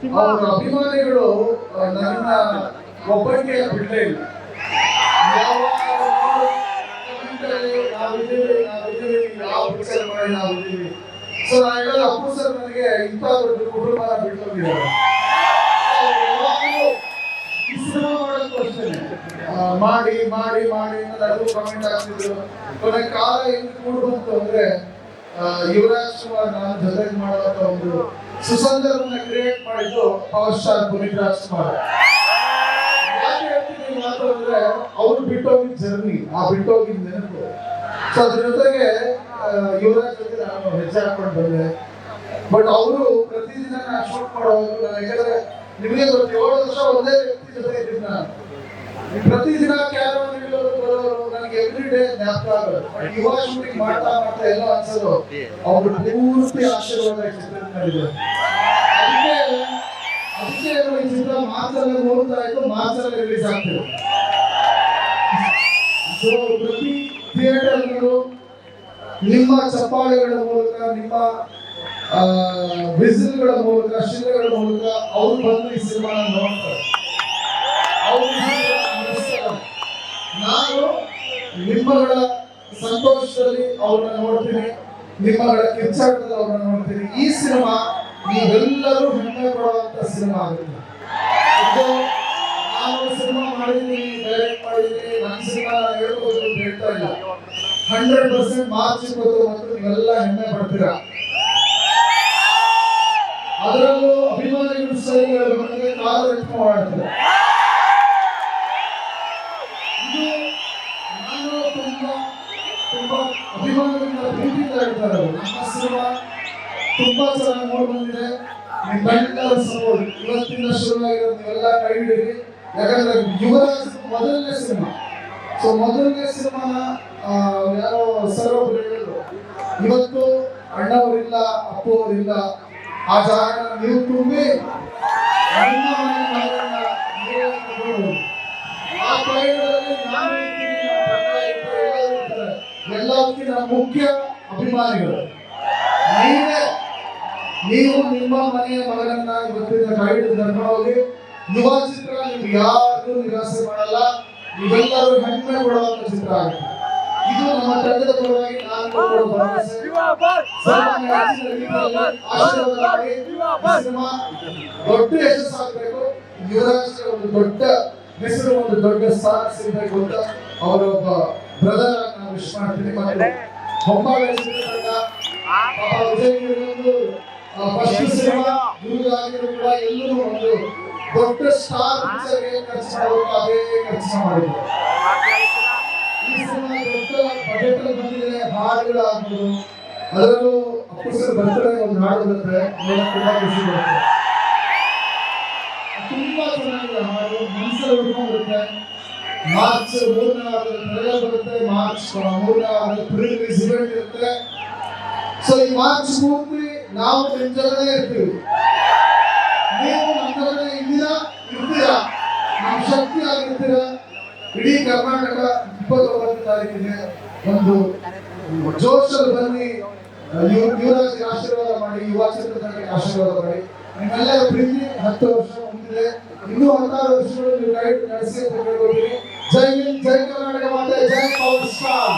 ಅವರ ಅಭಿಮಾನಿಗಳು ನನ್ನ ಒಬ್ಬರಿಗೆ ಬಿಡಲೇ ಇಲ್ಲ. ಯಾವ ಪಿಕ್ಚರ್ ಮಾಡಿ ನಾವಿದ್ದೀವಿ. ಸೊ ನಾ ಹೇಳೋದು ಅಪ್ಪು ಸರ್ ನನಗೆ ಇಂಥ ದೊಡ್ಡ ಕುಟುಂಬನ ಬಿಟ್ಟೋಗಿದ್ದಾರೆ. ಮಾಡಿ ಮಾಡಿ ಮಾಡಿ ಅನ್ನೋದು ಕಮೆಂಟ್ ಆಗ್ತಿದ್ರು. ಕೊನೆ ಕಾಲ ಹೆಂಗ್ ಕೂಡ ಬಂತು ಅಂದ್ರೆ ಯುವರಾಜ್ ಕುಮಾರ್ ನಾನು ಜೊತೆಗೆ ಮಾಡುವಂತ ಒಂದು ಸುಸಂದರ್ಭನ ಕ್ರಿಯೇಟ್ ಮಾಡಿದ್ದು ಪವರ್ ಸ್ಟಾರ್ ಪುನೀತ್ ರಾಜ್ಕುಮಾರ್. ಯಾಕೆ ಹೇಳ್ತೀನಿ ಮಾತು ಅಂದ್ರೆ ಅವ್ರು ಬಿಟ್ಟೋಗಿದ್ ಜರ್ನಿ, ಆ ಬಿಟ್ಟೋಗಿದ್ ನೆನಪು. ಸೊ ಅದ್ರ ಜೊತೆಗೆ ಯುವರಾಜ್ ಜೊತೆ ನಾನು ಹೆಜ್ಜೆ ಹಾಕೊಂಡು ಬಂದೆ. ಬಟ್ ಅವರು ಪ್ರತಿದಿನ ನಾನು ಶೂಟ್ ಮಾಡೋದು ನಾನು ಯಾಕಂದ್ರೆ ನಿಮಗೆ ಗೊತ್ತು 7 ವರ್ಷ ಒಂದೇ ವ್ಯಕ್ತಿ ಜೊತೆ ಇದ್ದೀನಿ ನಾನು. ಪ್ರತಿದಿನ ಕ್ಯಾರವಾನ್ ಬರೋರು ನನಗೆ ಎವ್ರಿ ಡೇ ಜ್ಞಾಪಕ ಆಗೋದು. ಬಟ್ ಯುವ ಶೂಟಿಂಗ್ ಮಾಡ್ತಾ ಮಾಡ್ತಾ ಎಲ್ಲ ಅನ್ಸೋದು ಅವ್ರ ಪೂರ್ತಿ ಆಶೀರ್ವಾದ ಈ ಚಿತ್ರದಲ್ಲಿ. ಅದಕ್ಕೆ ಈ ಚಿತ್ರ ಮಾರ್ಚಲ್ಲಿ ನೋಡ್ತಾ ಇತ್ತು, ಮಾರ್ಚಲ್ಲಿ ರಿಲೀಸ್ ಆಗ್ತಿದೆ. ಸೊ ಪ್ರತಿ ಥಿಯೇಟರ್ಗಳು ನಿಮ್ಮ ಚಪ್ಪಾಳೆಗಳ ಮೂಲಕ, ನಿಮ್ಮ ವಿಸಿಲ್ಗಳ ಮೂಲಕ, ಶಿಲೆಗಳ ಮೂಲಕ ಅವ್ರು ಬಂದು ಈ ಸಿನಿಮಾ ನೋಡ್ತಾರೆ. ನಾನು ನಿಮ್ಮಗಳ ಸಂತೋಷದಲ್ಲಿ ಅವ್ರನ್ನ ನೋಡ್ತೀನಿ, ನಿಮ್ಮಗಳ ಕಿಚ್ಚಾಟದಲ್ಲಿ ಅವ್ರನ್ನ ನೋಡ್ತೀನಿ. ಈ ಸಿನಿಮಾ ನೀವೆಲ್ಲರೂ ಹೆಮ್ಮೆ ಪಡುವಂತ ಸಿನಿಮಾ ಆಗುತ್ತೆ. ನಾನು ಸಿನಿಮಾ ಮಾಡಿದ್ದೀನಿ, ಡೈರೆಕ್ಟ್ ಮಾಡಿದ್ದೀನಿ, ನನ್ನ ಸಿನಿಮಾ ಹೇಳ್ಬೋದು ಅಂತ ಹೇಳ್ತಾ ಇಲ್ಲ. 100% ಮಾರ್ಚ್ 29 ನೀವೆಲ್ಲ ಹೆಮ್ಮೆ ಪಡ್ತೀರಾ. ಅದರಲ್ಲೂ ಅಭಿಮಾನಿಗಳು ಸೈನಿಕರ ಬಗ್ಗೆ ಕಾಲು ಎತ್ಕೊಂಡು ಮಾಡ್ತಾರೆ. ಇದು ನಾನು ತುಂಬಾ ಅಭಿಮಾನಿಗಳ ಪ್ರೀತಿಯಿಂದ ಹೇಳ್ತಾರೆ. ನಮ್ಮ ಸಿನಿಮಾ ತುಂಬಾ ಚೆನ್ನಾಗಿ ನೋಡಿ ಬಂದಿದೆ. ನಿಮ್ಮೆಲ್ಲರ ಸಪೋರ್ಟ್ ಇವತ್ತಿನ ಶುರುವಾಗಿರೋದು ನೀವೆಲ್ಲ ಕೈ ಹಿಡಿರಿ. ಯಾಕಂದ್ರೆ ಯುವರಾಜ್ ಮೊದಲನೇ ಸಿನಿಮಾ. ಸೊ ಮೊದಲನೇ ಸಿನಿಮಾನ ಯಾರೋ ಸರ್ವೊಬ್ರು ಹೇಳಿದ್ರು, ಇವತ್ತು ಅಣ್ಣವರಿಲ್ಲ, ಅಪ್ಪು ಅವರಿಲ್ಲ, ಆ ಜಾಗ ನೀವು ತುಂಬಿ ಎಲ್ಲದಕ್ಕಿಂತ ಮುಖ್ಯ ಅಭಿಮಾನಿಗಳು ನೀವೇ. ನೀವು ನಿಮ್ಮ ಮನೆಯ ಮಗನನ್ನ ಇವತ್ತಿನ ಕೈ ಹಿಡಿದು ಕರ್ಕೊಂಡು ಹೋಗಿ. ಯುವ ಚಿತ್ರ ನಿಮ್ಗೆ ಯಾರು ನಿರಾಸೆ ಮಾಡಲ್ಲ, ನೀವೆಲ್ಲರೂ ಹೆಮ್ಮೆ ಪಡುವಂತ ಚಿತ್ರ ಆಗುತ್ತೆ. ಇದು ನಮ್ಮ ತಂಡದ ಪರವಾಗಿ ನಾನು ಕೊಡುವ ಭರವಸೆ. ಸಿನಿಮಾ ದೊಡ್ಡ ಯಶಸ್ಸಾಗಬೇಕು. ಯುವರಾಜ್ ಒಂದು ದೊಡ್ಡ ಹೆಸರು, ಒಂದು ದೊಡ್ಡ ಸ್ಥಾನ ಸಿಗಬೇಕು ಅಂತ ಅವರೊಬ್ಬ ಬ್ರದರ್ ನಾನು ವಿಶ್ ಮಾಡ್ತೀನಿ. ಮತ್ತು ಹೊಂಬಾಳೆ ಚಿತ್ರತಂಡ ವಿಜಯಗಿರಿಯೊಂದು ಫಸ್ಟ್ ಸಿನಿಮಾ ಗುರುಗಾಗಿರು ಕೂಡ ಎಲ್ಲರೂ ಒಂದು ದೊಡ್ಡ ಸ್ಟಾರ್ ಪಿಕ್ಚರ್ಗೆ ಖರ್ಚು ಮಾಡಬೇಕು, ಅದೇ ಖರ್ಚು ಮಾಡಿದ್ರು. ಈ ಸಿನಿಮಾ ದೊಡ್ಡ ಬಜೆಟ್ ಬಂದಿದೆ. ಹಾಡುಗಳಾಗ್ಬೋದು, ಅದರಲ್ಲೂ ಅಪ್ಪು ಸರ್ ಬರ್ತಾರೆ ಒಂದು ಹಾಡು ಬರುತ್ತೆ, ನೋಡಕ್ ತುಂಬಾ ಖುಷಿ ಬರುತ್ತೆ. ತುಂಬಾ ಚೆನ್ನಾಗಿದೆ ಹಾಡು, ಮನಸ್ಸಲ್ಲಿ ಉಳ್ಕೊಂಡಿರುತ್ತೆ. ಮಾರ್ಚ್ 3ನೇ ವಾರದಲ್ಲಿ ಟ್ರೈಲರ್ ಬರುತ್ತೆ, ಮಾರ್ಚ್ 3ನೇ ವಾರದಲ್ಲಿ ಪ್ರೀ ರಿಲೀಸ್ ಇವೆಂಟ್ ಇರುತ್ತೆ. ಸೊ ಈ ಮಾರ್ಚ್ ಪೂರ್ತಿ ನಾವು ನಿಮ್ಮ ಜೊತೆ ಇರ್ತೀವಿ. ನೀವು ನಮ್ಮ ಜೊತೆ ಇರ್ತೀರಾ, ನಮ್ಮ ಶಕ್ತಿ ಆಗಿರ್ತೀರಾ. ಇಡೀ ಕರ್ನಾಟಕ 29ನೇ ತಾರೀಕಿಗೆ ಒಂದು ಜೋಶಲ್ಲಿ ಬನ್ನಿ. ಯುವರಾಜ್ಗೆ ಆಶೀರ್ವಾದ ಮಾಡಿ, ಯುವ ಚಿತ್ರತಂಡಕ್ಕೆ ಆಶೀರ್ವಾದ ಮಾಡಿ. ನಿಮ್ಮೆಲ್ಲರ ಪ್ರೀತಿ 10 ವರ್ಷ ಮುಂದಿದೆ, ಇನ್ನೂ 16 ವರ್ಷಗಳು ನೀವು ಕೈ ನಡೆಸಿ ಅಂತ ಹೇಳ್ಕೊಳ್ತೀನಿ. ಜೈ ಹಿಂದ್, ಜೈ ಕರ್ನಾಟಕ ಮಾತೆ, ಜೈ ಪವರ್ ಸ್ಟಾರ್.